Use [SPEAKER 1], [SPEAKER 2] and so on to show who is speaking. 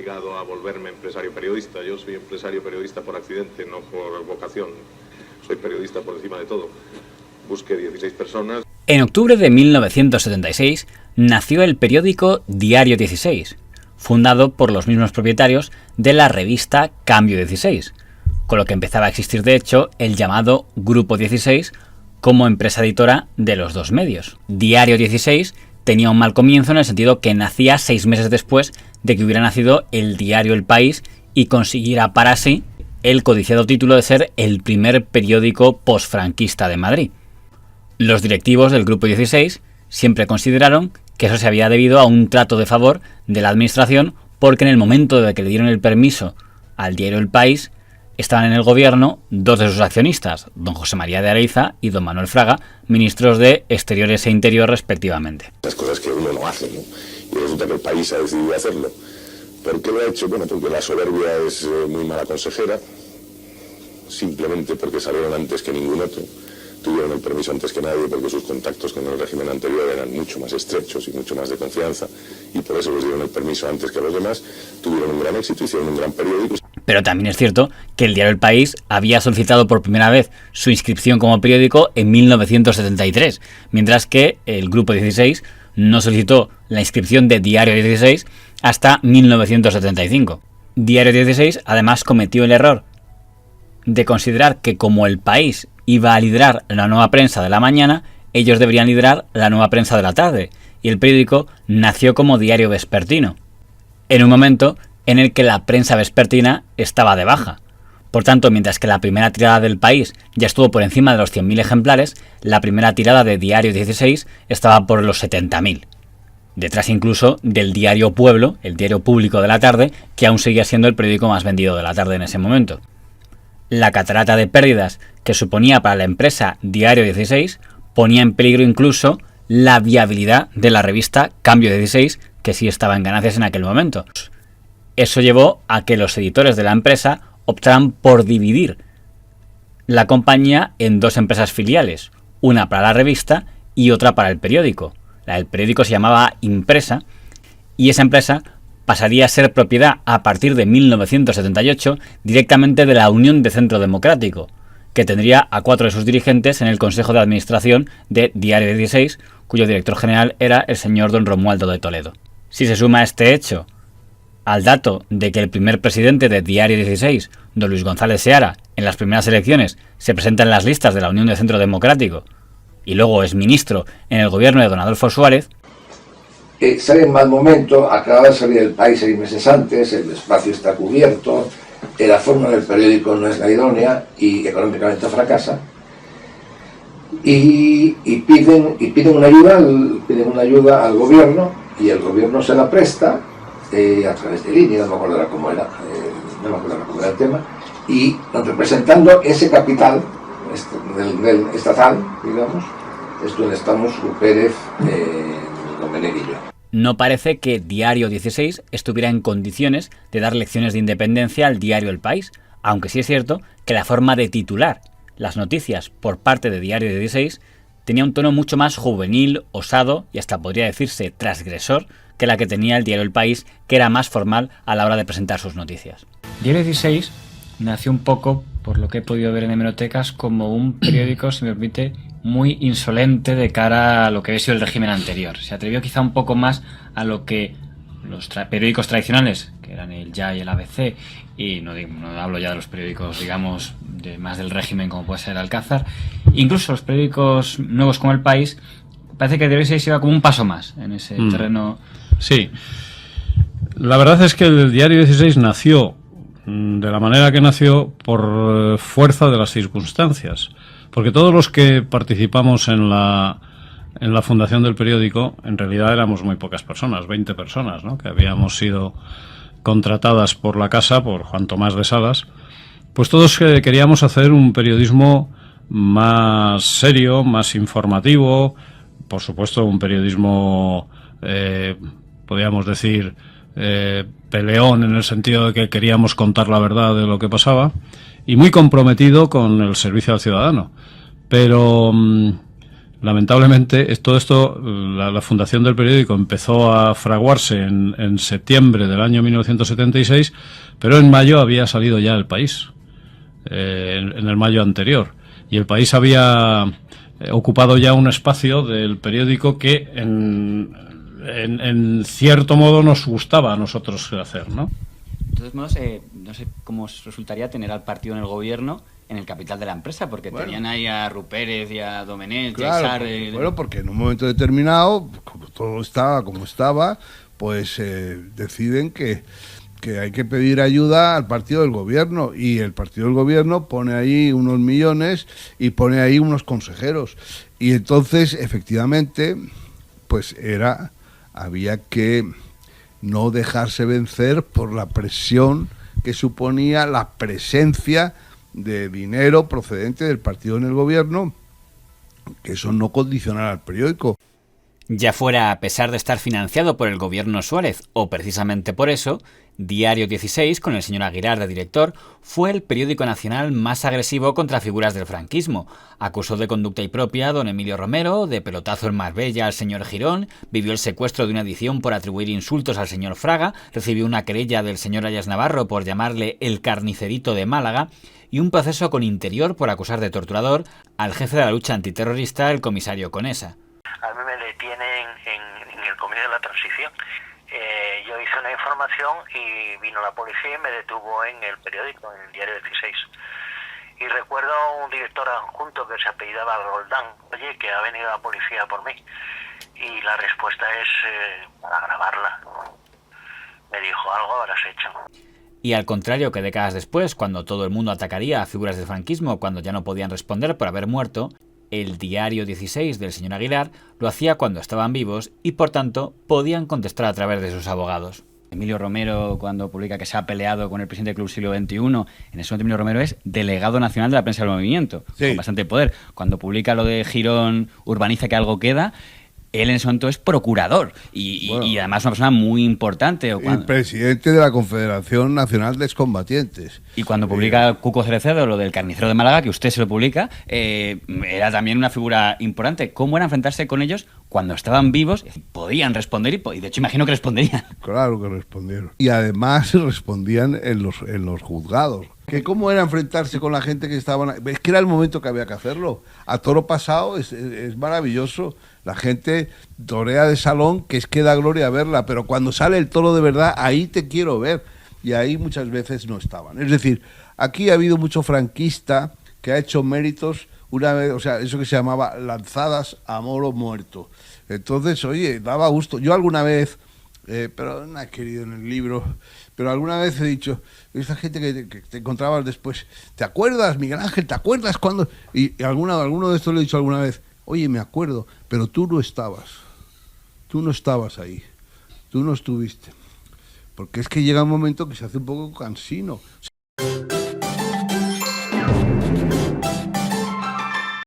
[SPEAKER 1] obligado a volverme empresario periodista. Yo soy empresario periodista por accidente, no por vocación. Soy periodista por encima de todo. Busqué 16 personas.
[SPEAKER 2] En octubre de 1976 nació el periódico Diario 16, fundado por los mismos propietarios de la revista Cambio 16, con lo que empezaba a existir de hecho el llamado Grupo 16 como empresa editora de los dos medios. Diario 16 tenía un mal comienzo en el sentido que nacía 6 meses después de que hubiera nacido el diario El País y consiguiera para sí el codiciado título de ser el primer periódico posfranquista de Madrid. Los directivos del Grupo 16 siempre consideraron que eso se había debido a un trato de favor de la administración, porque en el momento de que le dieron el permiso al diario El País estaban en el gobierno 2 de sus accionistas, don José María de Areiza y don Manuel Fraga, ministros de Exteriores e Interior respectivamente.
[SPEAKER 3] Las cosas que uno no hace, ¿no? Y resulta que El País ha decidido hacerlo. ¿Por qué lo ha hecho? Bueno, porque la soberbia es muy mala consejera, simplemente porque salieron antes que ningún otro, tuvieron el permiso antes que nadie porque sus contactos con el régimen anterior eran mucho más estrechos y mucho más de confianza, y por eso les dieron el permiso antes que los demás, tuvieron un gran éxito, hicieron un gran periódico.
[SPEAKER 2] Pero también es cierto que el diario El País había solicitado por primera vez su inscripción como periódico en 1973, mientras que el Grupo 16 no solicitó la inscripción de Diario 16 hasta 1975. Diario 16 además cometió el error de considerar que como El País iba a liderar la nueva prensa de la mañana, ellos deberían liderar la nueva prensa de la tarde, y el periódico nació como diario vespertino, en un momento en el que la prensa vespertina estaba de baja. Por tanto, mientras que la primera tirada del País ya estuvo por encima de los 100.000 ejemplares, la primera tirada de Diario 16 estaba por los 70.000. Detrás incluso del diario Pueblo, el diario público de la tarde, que aún seguía siendo el periódico más vendido de la tarde en ese momento. La catarata de pérdidas que suponía para la empresa Diario 16 ponía en peligro incluso la viabilidad de la revista Cambio 16, que sí estaba en ganancias en aquel momento. Eso llevó a que los editores de la empresa optaran por dividir la compañía en 2 empresas filiales, una para la revista y otra para el periódico. La del periódico se llamaba Impresa, y esa empresa pasaría a ser propiedad a partir de 1978 directamente de la Unión de Centro Democrático, que tendría a 4 de sus dirigentes en el Consejo de Administración de Diario 16, cuyo director general era el señor don Romualdo de Toledo. Si se suma este hecho al dato de que el primer presidente de Diario 16, don Luis González Seara, en las primeras elecciones se presenta en las listas de la Unión de Centro Democrático y luego es ministro en el gobierno de don Adolfo Suárez,
[SPEAKER 4] sale en mal momento, acaba de salir El País 6 meses antes, el espacio está cubierto, la forma del periódico no es la idónea y económicamente fracasa, y piden una ayuda al gobierno, y el gobierno se la presta a través de línea, no me acuerdo cómo era el tema, y representando ese capital del estatal, digamos, es donde estamos Pérez, Domenech y yo.
[SPEAKER 2] No parece que Diario 16 estuviera en condiciones de dar lecciones de independencia al diario El País, aunque sí es cierto que la forma de titular las noticias por parte de Diario 16 tenía un tono mucho más juvenil, osado y hasta podría decirse transgresor que la que tenía el diario El País, que era más formal a la hora de presentar sus noticias. Diario 16 nació un poco, por lo que he podido ver en hemerotecas, como un periódico, si me permite, muy insolente de cara a lo que había sido el régimen anterior. Se atrevió quizá un poco más a lo que los periódicos tradicionales, que eran el Ya y el ABC, y no hablo ya de los periódicos, digamos, más del régimen como puede ser el Alcázar, incluso los periódicos nuevos como El País, parece que Diario 16 iba como un paso más en ese terreno.
[SPEAKER 5] Sí, la verdad es que el Diario 16 nació de la manera que nació por fuerza de las circunstancias, porque todos los que participamos en la fundación del periódico, en realidad éramos muy pocas personas, 20 personas, ¿no?, que habíamos sido contratadas por la casa, por Juan Tomás de Salas, pues todos queríamos hacer un periodismo más serio, más informativo, por supuesto un periodismo, podríamos decir, peleón, en el sentido de que queríamos contar la verdad de lo que pasaba, y muy comprometido con el servicio al ciudadano. Pero lamentablemente, todo esto, la fundación del periódico empezó a fraguarse en septiembre del año 1976, pero en mayo había salido ya El País, en el mayo anterior. Y El País había ocupado ya un espacio del periódico que en cierto modo nos gustaba a nosotros hacer, ¿no?
[SPEAKER 2] De todos modos, no sé cómo os resultaría tener al partido en el gobierno en el capital de la empresa, porque tenían ahí a Rupérez y a Domenech,
[SPEAKER 6] claro,
[SPEAKER 2] y a Isar,
[SPEAKER 6] bueno, porque en un momento determinado, como todo estaba como estaba, pues deciden que hay que pedir ayuda al partido del gobierno, y el partido del gobierno pone ahí unos millones y pone ahí unos consejeros, y entonces efectivamente pues había que no dejarse vencer por la presión que suponía la presencia de dinero procedente del partido en el gobierno, que eso no condicionara al periódico.
[SPEAKER 2] Ya fuera a pesar de estar financiado por el gobierno Suárez, o precisamente por eso, Diario 16, con el señor Aguilar de director, fue el periódico nacional más agresivo contra figuras del franquismo. Acusó de conducta impropia a don Emilio Romero, de pelotazo en Marbella al señor Girón, vivió el secuestro de una edición por atribuir insultos al señor Fraga, recibió una querella del señor Ayas Navarro por llamarle el carnicerito de Málaga, y un proceso con Interior por acusar de torturador al jefe de la lucha antiterrorista, el comisario Conesa.
[SPEAKER 7] A mí me detienen en el Comité de la Transición. Yo hice una información y vino la policía y me detuvo en el periódico, en el Diario 16. Y recuerdo a un director adjunto que se apellidaba Roldán, oye, que ha venido la policía por mí. Y la respuesta es para grabarla. Me dijo, algo habrás hecho.
[SPEAKER 2] Y al contrario que décadas después, cuando todo el mundo atacaría a figuras del franquismo cuando ya no podían responder por haber muerto, el Diario 16 del señor Aguilar lo hacía cuando estaban vivos y, por tanto, podían contestar a través de sus abogados. Emilio Romero, cuando publica que se ha peleado con el presidente del Club Siglo XXI, en ese momento Emilio Romero es delegado nacional de la prensa del movimiento, sí, con bastante poder. Cuando publica lo de Girón, urbaniza que algo queda, él en ese momento es procurador y además una persona muy importante.
[SPEAKER 6] El presidente de la Confederación Nacional de Excombatientes.
[SPEAKER 2] Y cuando publica Cuco Cerecedo lo del carnicero de Málaga, que usted se lo publica, era también una figura importante. ¿Cómo era enfrentarse con ellos cuando estaban vivos? Podían responder y de hecho imagino que responderían.
[SPEAKER 6] Claro que respondieron. Y además respondían en los juzgados. Que cómo era enfrentarse con la gente que estaban... Es que era el momento que había que hacerlo. A toro pasado es maravilloso. La gente torea de salón, que es que da gloria verla, pero cuando sale el toro de verdad, ahí te quiero ver. Y ahí muchas veces no estaban. Es decir, aquí ha habido mucho franquista que ha hecho méritos una vez, o sea, eso que se llamaba lanzadas a moro muerto. Entonces, oye, daba gusto. Yo alguna vez, pero no he querido en el libro, pero alguna vez he dicho, esa gente que te encontrabas después, ¿te acuerdas, Miguel Ángel? ¿Te acuerdas cuando? Y alguno de estos le he dicho alguna vez, oye, me acuerdo, pero tú no estabas ahí, tú no estuviste. Porque es que llega un momento que se hace un poco cansino.